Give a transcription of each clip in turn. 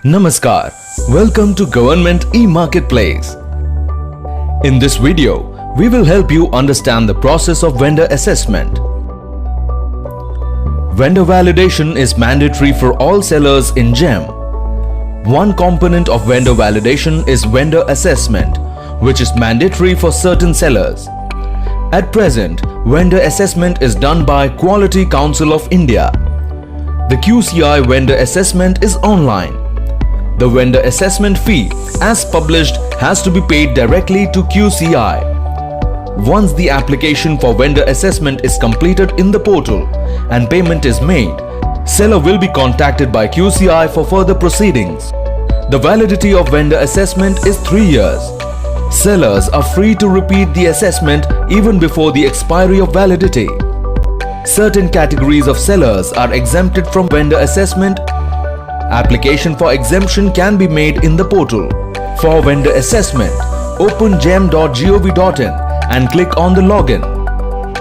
Namaskar. Welcome to Government e-Marketplace. In this video, we will help you understand the process of vendor assessment. Vendor validation is mandatory for all sellers in GeM. One component of vendor validation is vendor assessment, which is mandatory for certain sellers. At present, vendor assessment is done by Quality Council of India. The QCI vendor assessment is online. The vendor assessment fee, as published, has to be paid directly to QCI. Once the application for vendor assessment is completed in the portal and payment is made, seller will be contacted by QCI for further proceedings. The validity of vendor assessment is 3 years. Sellers are free to repeat the assessment even before the expiry of validity. Certain categories of sellers are exempted from vendor assessment. Application for exemption can be made in the portal. For vendor assessment, open gem.gov.in and click on the login.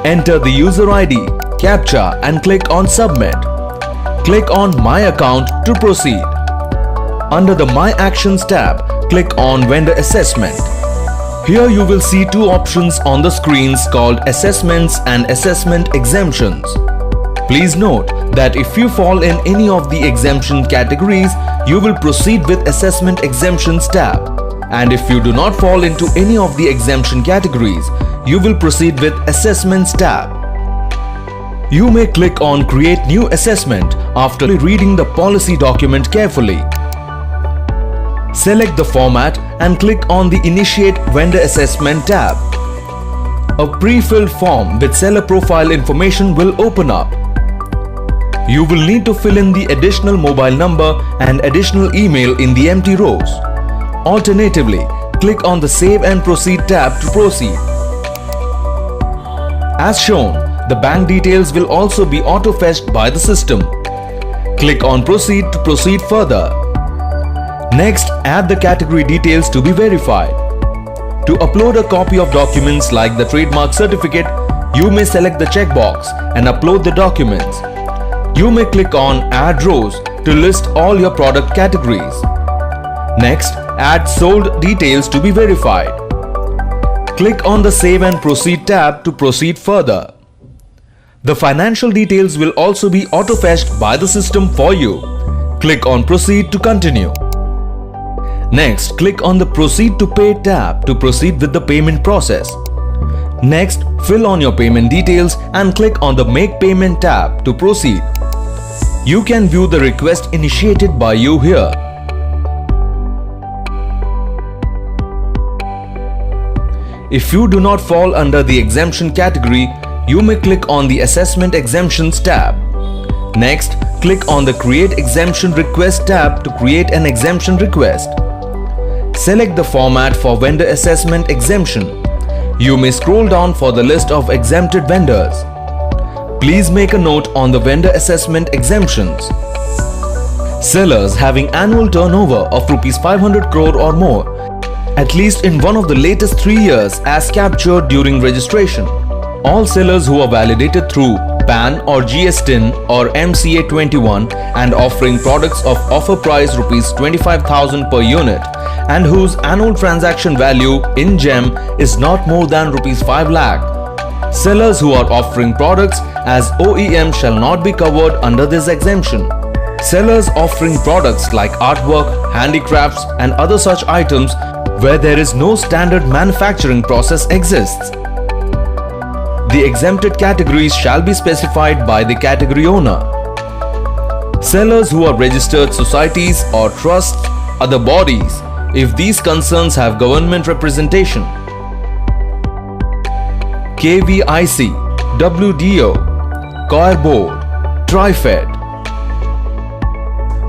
Enter the user ID, CAPTCHA and click on submit. Click on My Account to proceed. Under the My Actions tab, click on vendor assessment. Here you will see two options on the screens called Assessments and Assessment Exemptions. Please note that if you fall in any of the exemption categories, you will proceed with Assessment Exemptions tab. And if you do not fall into any of the exemption categories, you will proceed with Assessments tab. You may click on Create New Assessment after reading the policy document carefully. Select the format and click on the Initiate Vendor Assessment tab. A pre-filled form with seller profile information will open up. You will need to fill in the additional mobile number and additional email in the empty rows. Alternatively, click on the Save and Proceed tab to proceed. As shown, the bank details will also be auto-fetched by the system. Click on Proceed to proceed further. Next, add the category details to be verified. To upload a copy of documents like the trademark certificate, you may select the checkbox and upload the documents. You may click on Add Rows to list all your product categories. Next, add sold details to be verified. Click on the Save and Proceed tab to proceed further. The financial details will also be auto-fetched by the system for you. Click on Proceed to continue. Next, click on the Proceed to Pay tab to proceed with the payment process. Next, fill on your payment details and click on the Make Payment tab to proceed. You can view the request initiated by you here. If you do not fall under the exemption category, you may click on the Assessment Exemptions tab. Next, click on the Create Exemption Request tab to create an exemption request. Select the format for vendor assessment exemption. You may scroll down for the list of exempted vendors. Please make a note on the vendor assessment exemptions. Sellers having annual turnover of Rs 500 crore or more, at least in one of the latest 3 years as captured during registration. All sellers who are validated through PAN or GSTIN or MCA21 and offering products of offer price Rs 25,000 per unit and whose annual transaction value in GeM is not more than Rs 5 lakh. Sellers who are offering products as OEM shall not be covered under this exemption. Sellers offering products like artwork, handicrafts and other such items where there is no standard manufacturing process exists. The exempted categories shall be specified by the category owner. Sellers who are registered societies or trusts, other bodies, if these concerns have government representation. KVIC, WDO, COIR Board, TriFed.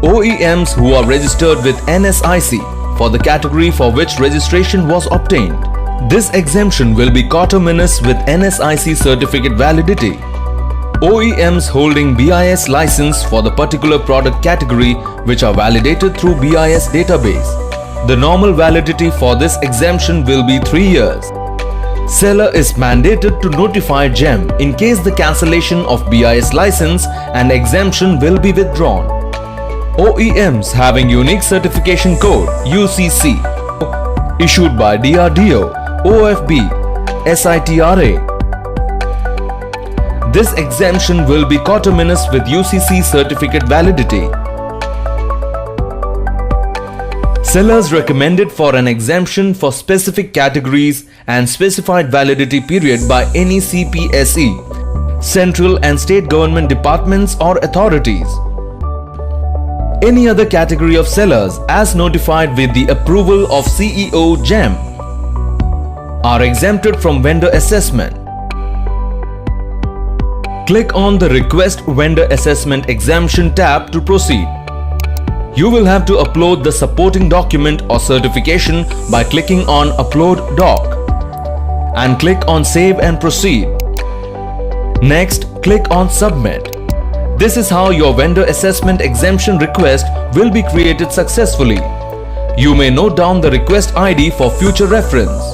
OEMs who are registered with NSIC for the category for which registration was obtained. This exemption will be coterminous with NSIC certificate validity. OEMs holding BIS license for the particular product category which are validated through BIS database. The normal validity for this exemption will be 3 years. Seller is mandated to notify GeM in case the cancellation of BIS license and exemption will be withdrawn. OEMs having unique certification code UCC issued by DRDO, OFB, SITRA. This exemption will be coterminous with UCC certificate validity. Sellers recommended for an exemption for specific categories and specified validity period by any CPSE, central and state government departments or authorities. Any other category of sellers as notified with the approval of CEO GEM are exempted from vendor assessment. Click on the Request Vendor Assessment Exemption tab to proceed. You will have to upload the supporting document or certification by clicking on Upload Doc and click on Save and Proceed. Next, click on Submit. This is how your vendor assessment exemption request will be created successfully. You may note down the request ID for future reference.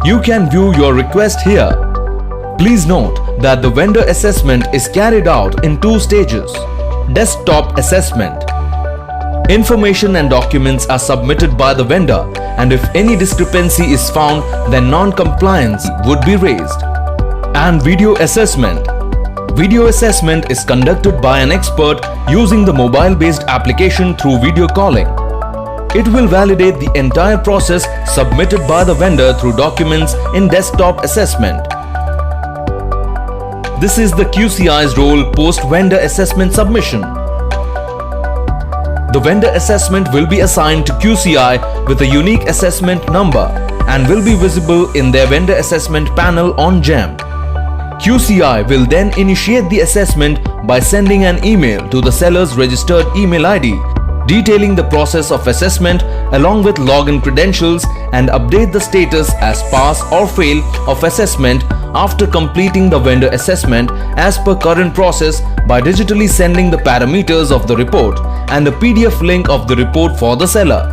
You can view your request here. Please note that the vendor assessment is carried out in 2 stages. Desktop assessment. Information and documents are submitted by the vendor, and if any discrepancy is found, then non-compliance would be raised. And video assessment. Video assessment is conducted by an expert using the mobile-based application through video calling. It will validate the entire process submitted by the vendor through documents in desktop assessment. This is the QCI's role post-vendor assessment submission. The vendor assessment will be assigned to QCI with a unique assessment number and will be visible in their vendor assessment panel on GEM. QCI will then initiate the assessment by sending an email to the seller's registered email ID detailing the process of assessment along with login credentials and update the status as pass or fail of assessment after completing the vendor assessment as per current process by digitally sending the parameters of the report and the PDF link of the report for the seller.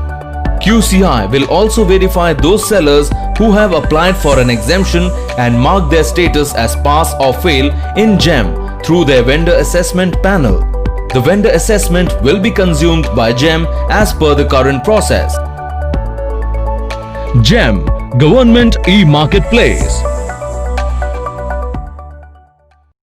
QCI will also verify those sellers who have applied for an exemption and mark their status as pass or fail in GEM through their vendor assessment panel. The vendor assessment will be consumed by GEM as per the current process. GEM Government E-Marketplace.